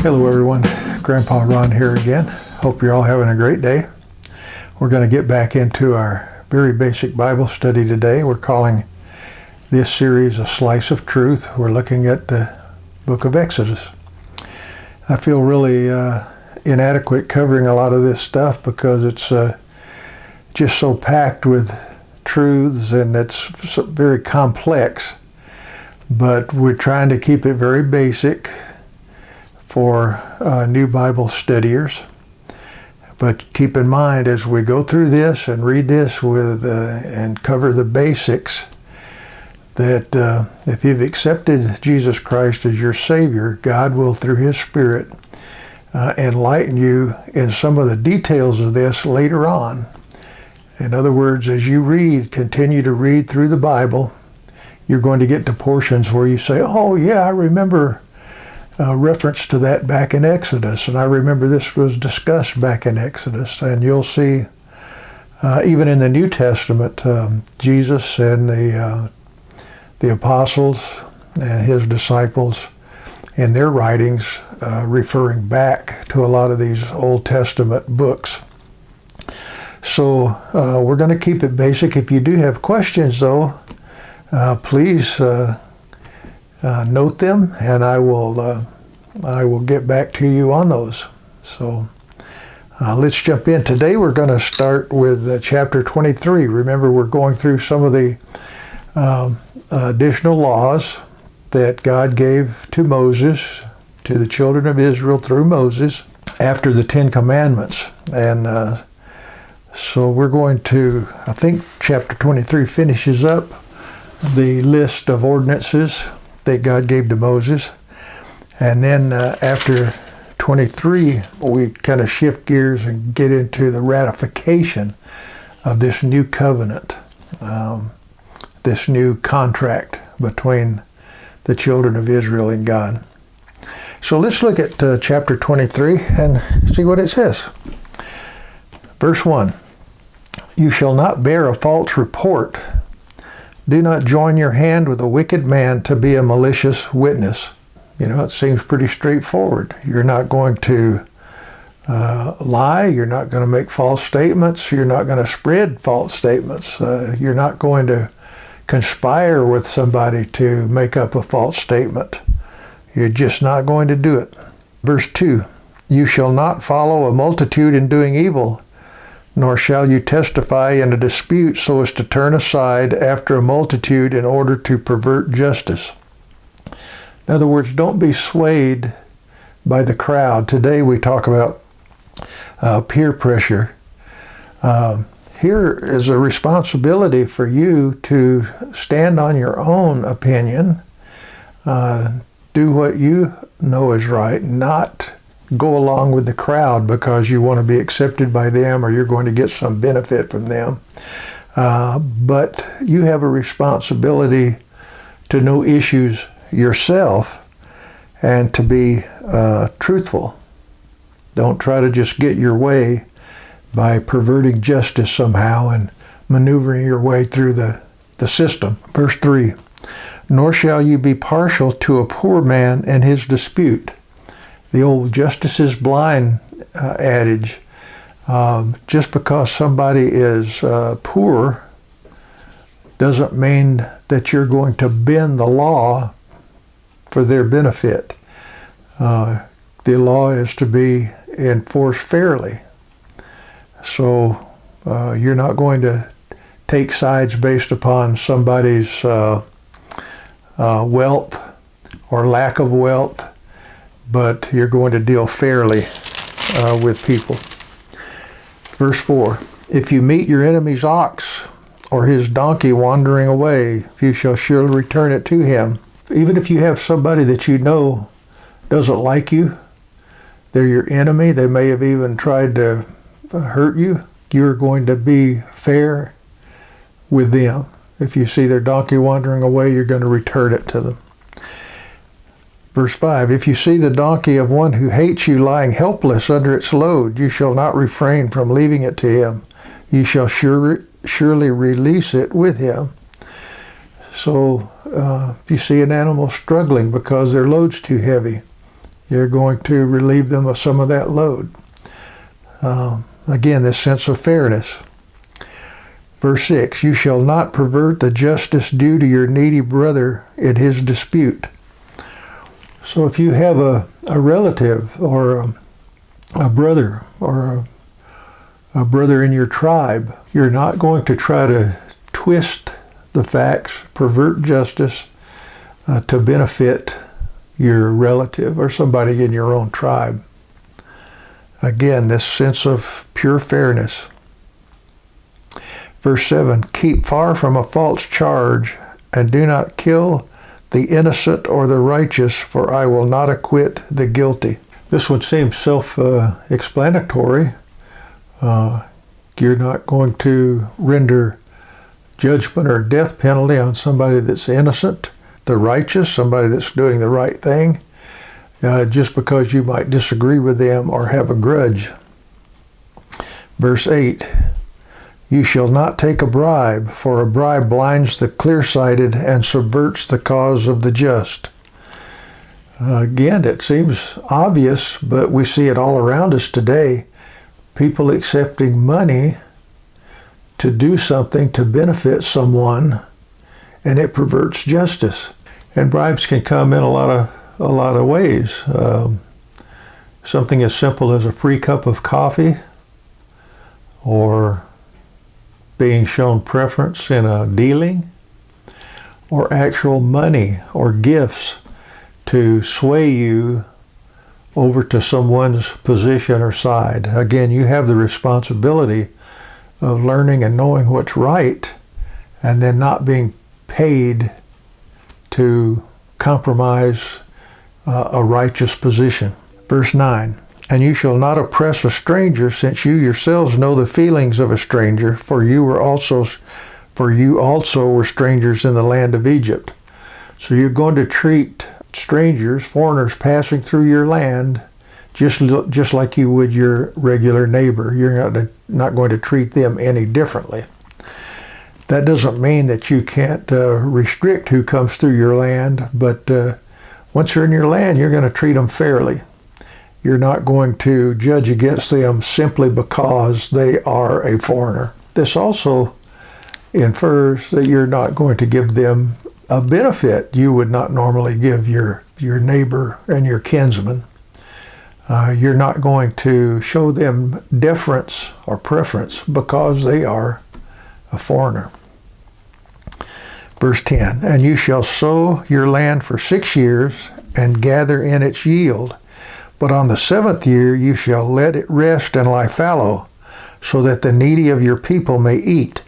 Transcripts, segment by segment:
Hello everyone, Grandpa Ron here again. Hope you're all having a great day. We're going to get back into our very basic Bible study today. We're calling this series A Slice of Truth. We're looking at the book of Exodus. I feel really inadequate covering a lot of this stuff because it's just so packed with truths and it's very complex. But we're trying to keep it very basic for new Bible studiers. But keep in mind as we go through this and read this and cover the basics, that if you've accepted Jesus Christ as your Savior, God will, through His Spirit, enlighten you in some of the details of this later on. In other words, as you continue to read through the Bible, you're going to get to portions where you say, oh yeah, I remember reference to that back in Exodus, and I remember this was discussed back in Exodus. And you'll see, even in the New Testament, Jesus and the apostles and His disciples in their writings referring back to a lot of these Old Testament books. So we're going to keep it basic. If you do have questions, though, please note them, and I will get back to you on those. So let's jump in. Today we're going to start with chapter 23. Remember, we're going through some of the additional laws that God gave to Moses, to the children of Israel through Moses, after the Ten Commandments. And so we're going to, I think chapter 23 finishes up the list of ordinances that God gave to Moses. And then after 23, we kind of shift gears and get into the ratification of this new covenant, this new contract between the children of Israel and God. So let's look at chapter 23 and see what it says. Verse 1, "You shall not bear a false report. Do not join your hand with a wicked man to be a malicious witness." You know, it seems pretty straightforward. You're not going to lie. You're not going to make false statements. You're not going to spread false statements. You're not going to conspire with somebody to make up a false statement. You're just not going to do it. Verse 2, "You shall not follow a multitude in doing evil, nor shall you testify in a dispute so as to turn aside after a multitude in order to pervert justice." In other words, don't be swayed by the crowd. Today we talk about peer pressure. Here is a responsibility for you to stand on your own opinion, do what you know is right, not go along with the crowd because you want to be accepted by them or you're going to get some benefit from them. But you have a responsibility to know issues yourself and to be truthful. Don't try to just get your way by perverting justice somehow and maneuvering your way through the system. Verse 3, "Nor shall you be partial to a poor man in his dispute." The old justice is blind adage. Just because somebody is poor doesn't mean that you're going to bend the law for their benefit. The law is to be enforced fairly. So you're not going to take sides based upon somebody's wealth or lack of wealth, but you're going to deal fairly with people. Verse 4, "If you meet your enemy's ox or his donkey wandering away, you shall surely return it to him." Even if you have somebody that you know doesn't like you, they're your enemy, they may have even tried to hurt you, you're going to be fair with them. If you see their donkey wandering away, you're going to return it to them. Verse 5, "If you see the donkey of one who hates you lying helpless under its load, you shall not refrain from leaving it to him. You shall surely release it with him." So if you see an animal struggling because their load's too heavy, You're going to relieve them of some of that load. Again, this sense of fairness. Verse 6, you shall not pervert the justice due to your needy brother in his dispute. So if you have a relative or a brother or a brother in your tribe, you're not going to try to twist the facts, pervert justice to benefit your relative or somebody in your own tribe. Again, this sense of pure fairness. Verse 7, keep far from a false charge, and do not kill the innocent or the righteous, for I will not acquit the guilty. This one seems self-explanatory. You're not going to render judgment or death penalty on somebody that's innocent, the righteous, somebody that's doing the right thing, just because you might disagree with them or have a grudge. Verse 8, you shall not take a bribe, for a bribe blinds the clear-sighted and subverts the cause of the just. Again, it seems obvious, but we see it all around us today. People accepting money to do something to benefit someone, and it perverts justice. And bribes can come in a lot of ways. Something as simple as a free cup of coffee, or being shown preference in a dealing, or actual money or gifts to sway you over to someone's position or side. Again, you have the responsibility of learning and knowing what's right, and then not being paid to compromise a righteous position. Verse 9, and you shall not oppress a stranger, since you yourselves know the feelings of a stranger, for you also were strangers in the land of Egypt. So you're going to treat strangers, foreigners passing through your land, just like you would your regular neighbor. You're not going to treat them any differently. That doesn't mean that you can't restrict who comes through your land, but once you're in your land, you're going to treat them fairly. You're not going to judge against them simply because they are a foreigner. This also infers that you're not going to give them a benefit you would not normally give your neighbor and your kinsman. You're not going to show them deference or preference because they are a foreigner. Verse 10, and you shall sow your land for 6 years and gather in its yield. But on the 7th year you shall let it rest and lie fallow, so that the needy of your people may eat,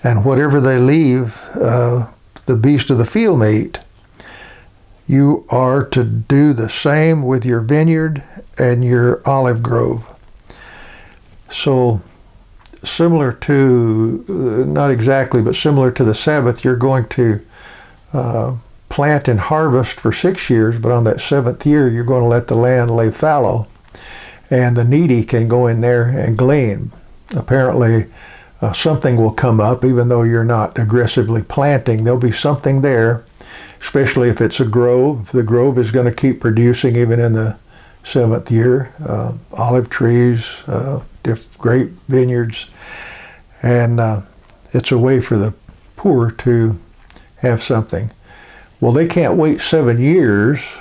and whatever they leave, the beast of the field may eat. You are to do the same with your vineyard and your olive grove. So, similar to, not exactly, but similar to the Sabbath, you're going to plant and harvest for 6 years, but on that 7th year, you're going to let the land lay fallow, and the needy can go in there and glean. Apparently, something will come up, even though you're not aggressively planting. There'll be something there, especially if it's a grove. The grove is going to keep producing even in the 7th year. Olive trees, grape vineyards, and it's a way for the poor to have something. Well, they can't wait 7 years,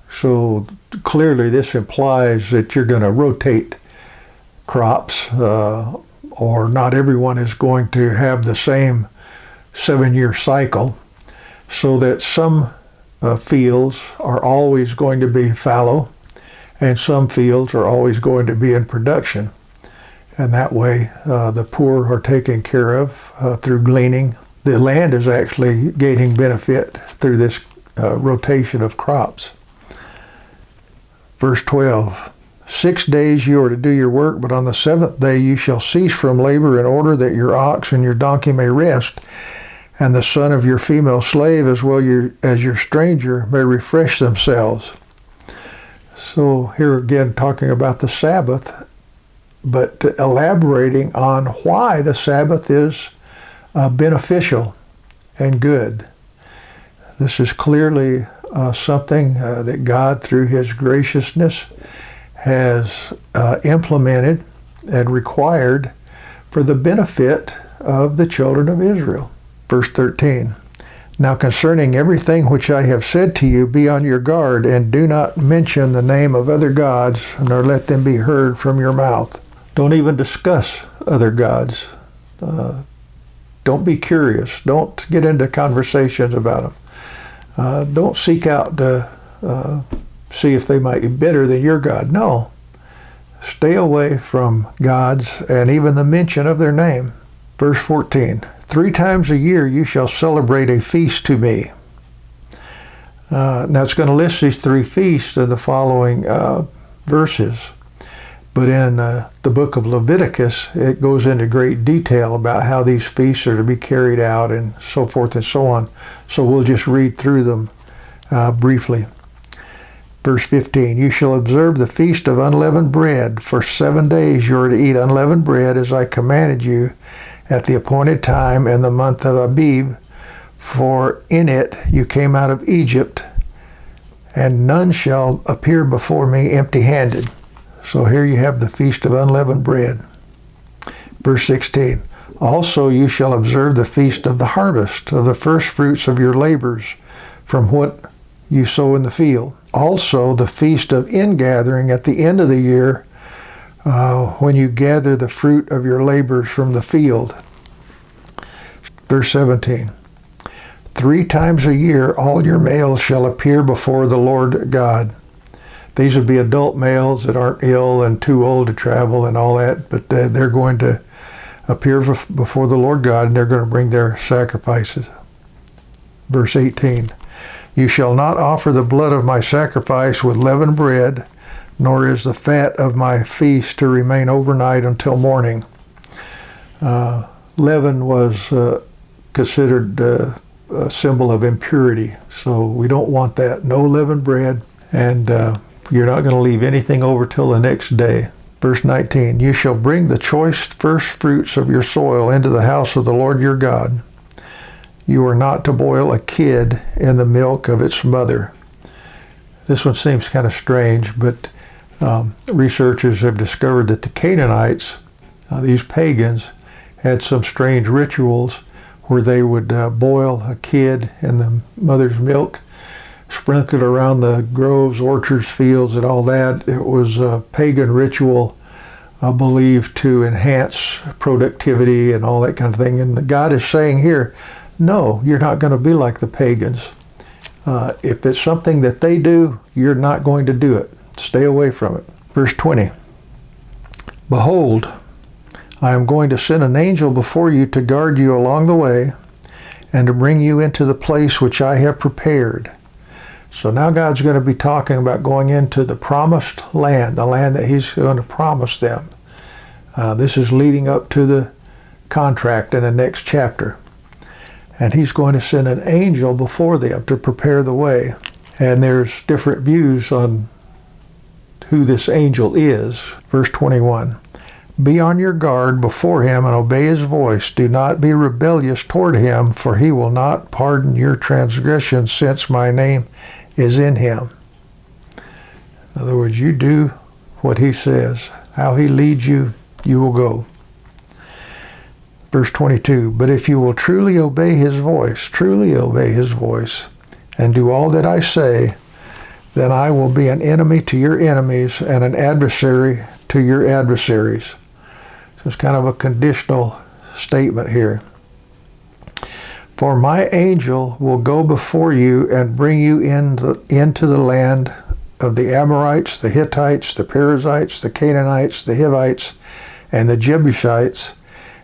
so clearly this implies that you're going to rotate crops, or not everyone is going to have the same 7-year cycle, so that some fields are always going to be fallow, and some fields are always going to be in production. And that way, the poor are taken care of through gleaning. The land is actually gaining benefit through this rotation of crops. Verse 12, 6 days you are to do your work, but on the 7th day you shall cease from labor, in order that your ox and your donkey may rest, and the son of your female slave as well as your stranger may refresh themselves. So here again, talking about the Sabbath, but elaborating on why the Sabbath is beneficial and good. This is clearly something that God, through His graciousness, has implemented and required for the benefit of the children of Israel. Verse 13. Now concerning everything which I have said to you, be on your guard, and do not mention the name of other gods, nor let them be heard from your mouth. Don't even discuss other gods. Don't be curious. Don't get into conversations about them. Don't seek out to see if they might be better than your God. No. Stay away from gods and even the mention of their name. Verse 14. 3 times a year you shall celebrate a feast to me. Now it's going to list these 3 feasts in the following verses. But in the book of Leviticus, it goes into great detail about how these feasts are to be carried out and so forth and so on. So we'll just read through them briefly. Verse 15, you shall observe the feast of unleavened bread. For 7 days you are to eat unleavened bread as I commanded you at the appointed time in the month of Abib. For in it you came out of Egypt, and none shall appear before me empty-handed. So here you have the feast of unleavened bread. Verse 16, also you shall observe the feast of the harvest, of the first fruits of your labors, from what you sow in the field. Also the feast of ingathering at the end of the year, when you gather the fruit of your labors from the field. Verse 17, 3 times a year all your males shall appear before the Lord God. These would be adult males that aren't ill and too old to travel and all that, but they're going to appear before the Lord God, and they're going to bring their sacrifices. Verse 18, you shall not offer the blood of my sacrifice with leavened bread, nor is the fat of my feast to remain overnight until morning. Leaven was considered a symbol of impurity, so we don't want that. No leavened bread, and you're not going to leave anything over till the next day. Verse 19, you shall bring the choice first fruits of your soil into the house of the Lord your God. You are not to boil a kid in the milk of its mother. This one seems kind of strange, but researchers have discovered that the Canaanites, these pagans, had some strange rituals where they would boil a kid in the mother's milk, sprinkle it around the groves, orchards, fields, and all that. It was a pagan ritual believed to enhance productivity and all that kind of thing. And God is saying here, no, you're not going to be like the pagans. If it's something that they do, you're not going to do it. Stay away from it. Verse 20, behold, I am going to send an angel before you to guard you along the way and to bring you into the place which I have prepared. So now God's going to be talking about going into the promised land, the land that He's going to promise them. This is leading up to the contract in the next chapter. And He's going to send an angel before them to prepare the way. And there's different views on who this angel is. Verse 21, be on your guard before him and obey his voice. Do not be rebellious toward him, for he will not pardon your transgressions, since my name is in him. In other words, you do what he says. How he leads you, you will go. Verse 22, but if you will truly obey his voice, and do all that I say, then I will be an enemy to your enemies and an adversary to your adversaries. So it's kind of a conditional statement here. For my angel will go before you and bring you into the land of the Amorites, the Hittites, the Perizzites, the Canaanites, the Hivites, and the Jebusites,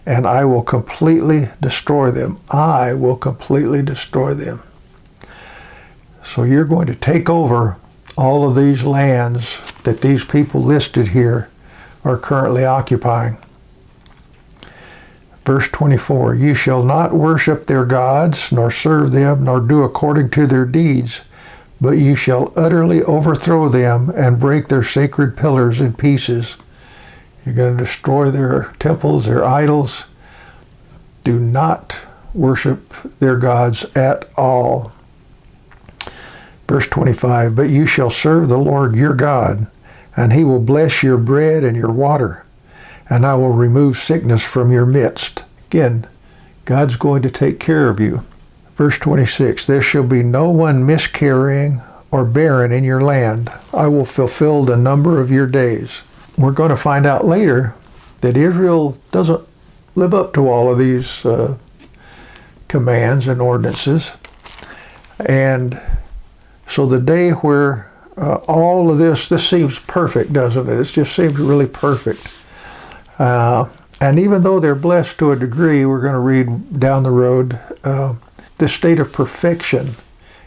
and I will completely destroy them. I will completely destroy them. So you're going to take over all of these lands that these people listed here are currently occupying. Verse 24, you shall not worship their gods, nor serve them, nor do according to their deeds, but you shall utterly overthrow them and break their sacred pillars in pieces. You're going to destroy their temples, their idols. Do not worship their gods at all. Verse 25, but you shall serve the Lord your God, and he will bless your bread and your water, and I will remove sickness from your midst. Again, God's going to take care of you. Verse 26, there shall be no one miscarrying or barren in your land. I will fulfill the number of your days. We're going to find out later that Israel doesn't live up to all of these commands and ordinances. And so the day where all of this seems perfect, doesn't it? It just seems really perfect. And even though they're blessed to a degree, we're going to read down the road, this state of perfection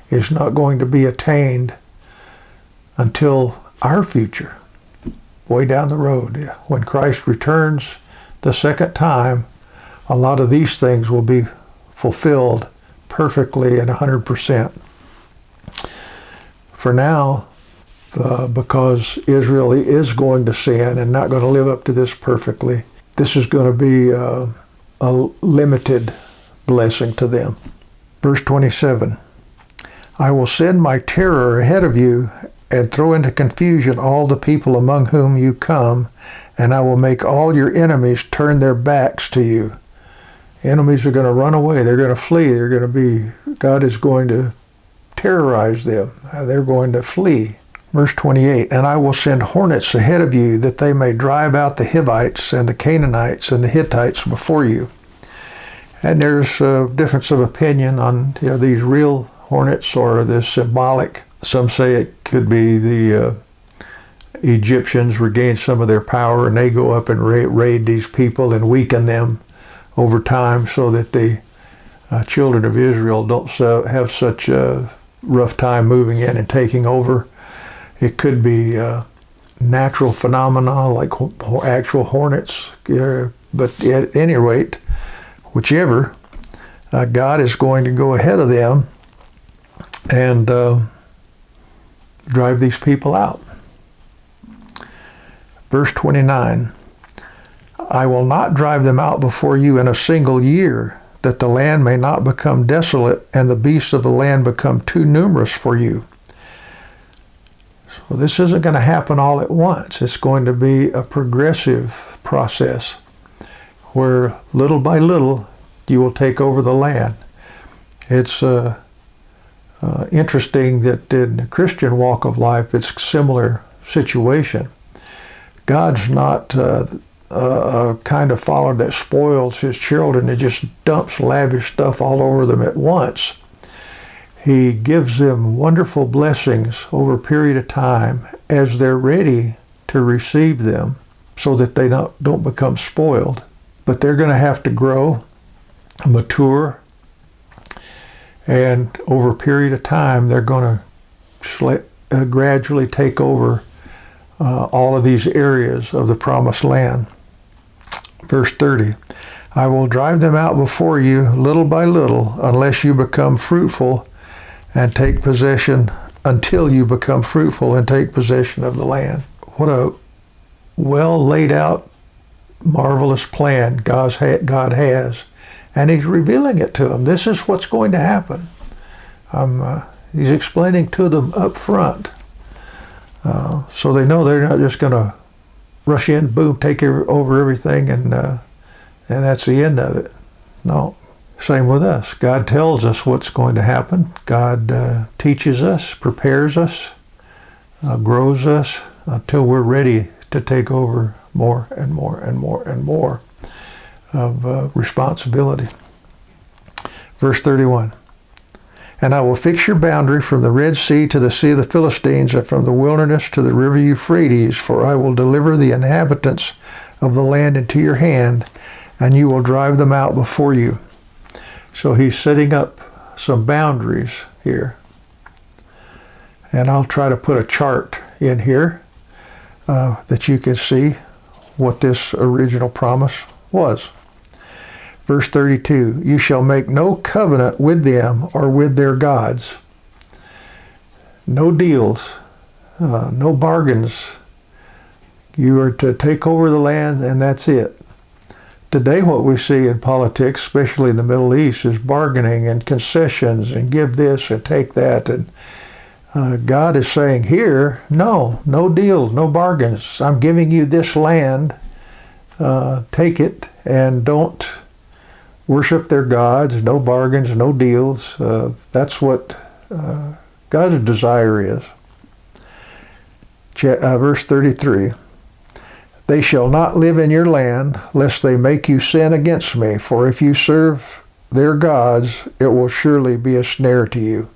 is not going to be attained until our future, way down the road. When Christ returns the second time, a lot of these things will be fulfilled perfectly at 100%. For now, because Israel is going to sin and not going to live up to this perfectly, this is going to be a limited blessing to them. Verse 27, I will send my terror ahead of you and throw into confusion all the people among whom you come, and I will make all your enemies turn their backs to you. Enemies are going to run away. They're going to flee. God is going to terrorize them. They're going to flee. Verse 28, and I will send hornets ahead of you that they may drive out the Hivites and the Canaanites and the Hittites before you. And there's a difference of opinion on these real hornets or this symbolic. Some say it could be the Egyptians regain some of their power and they go up and raid these people and weaken them over time so that the children of Israel don't have such a rough time moving in and taking over. It could be natural phenomena like actual hornets, but at any rate, whichever, God is going to go ahead of them and drive these people out. Verse 29, I will not drive them out before you in a single year, that the land may not become desolate and the beasts of the land become too numerous for you. So this isn't going to happen all at once. It's going to be a progressive process where little by little you will take over the land. It's interesting that in the Christian walk of life, it's a similar situation. God's not a kind of father that spoils his children and just dumps lavish stuff all over them at once. He gives them wonderful blessings over a period of time as they're ready to receive them so that they don't become spoiled. But they're going to have to grow, mature, and over a period of time they're going to gradually take over all of these areas of the promised land. Verse 30, I will drive them out before you little by little unless you become fruitful and take possession, until you become fruitful and take possession of the land. What a well laid out, marvelous plan God has. And he's revealing it to them. This is what's going to happen. He's explaining to them up front. So they know they're not just going to rush in, boom, take over everything, and that's the end of it. No. Same with us. God tells us what's going to happen. God teaches us, prepares us, grows us until we're ready to take over more and more and more and more of responsibility. Verse 31, and I will fix your boundary from the Red Sea to the Sea of the Philistines and from the wilderness to the river Euphrates, for I will deliver the inhabitants of the land into your hand, and you will drive them out before you. So he's setting up some boundaries here. And I'll try to put a chart in here that you can see what this original promise was. Verse 32, you shall make no covenant with them or with their gods. No deals, no bargains. You are to take over the land and that's it. Today what we see in politics, especially in the Middle East, is bargaining and concessions and give this and take that. And God is saying here, no deals, no bargains. I'm giving you this land. Take it and don't worship their gods. No bargains, no deals. That's what God's desire is. Verse 33. They shall not live in your land, lest they make you sin against me. For if you serve their gods, it will surely be a snare to you.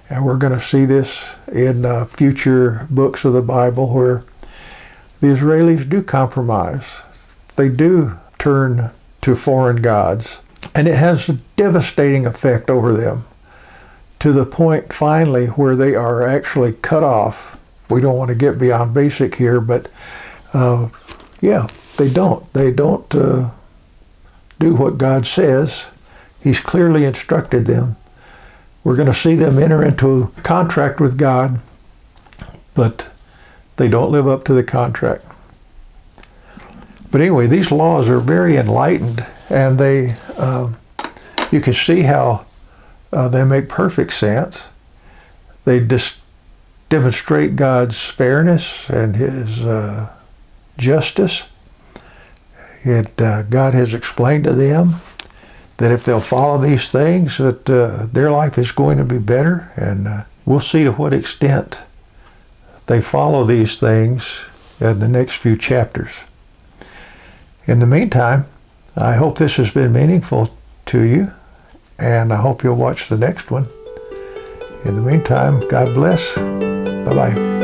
And we're going to see this in future books of the Bible where the Israelis do compromise. They do turn to foreign gods. And it has a devastating effect over them to the point finally where they are actually cut off. We don't want to get beyond basic here, but they don't. They don't do what God says. He's clearly instructed them. We're going to see them enter into a contract with God, but they don't live up to the contract. But anyway, these laws are very enlightened, and they you can see how they make perfect sense. They demonstrate God's fairness and His justice. God has explained to them that if they'll follow these things, that their life is going to be better. And we'll see to what extent they follow these things in the next few chapters. In the meantime, I hope this has been meaningful to you, and I hope you'll watch the next one. In the meantime, God bless. Bye-bye.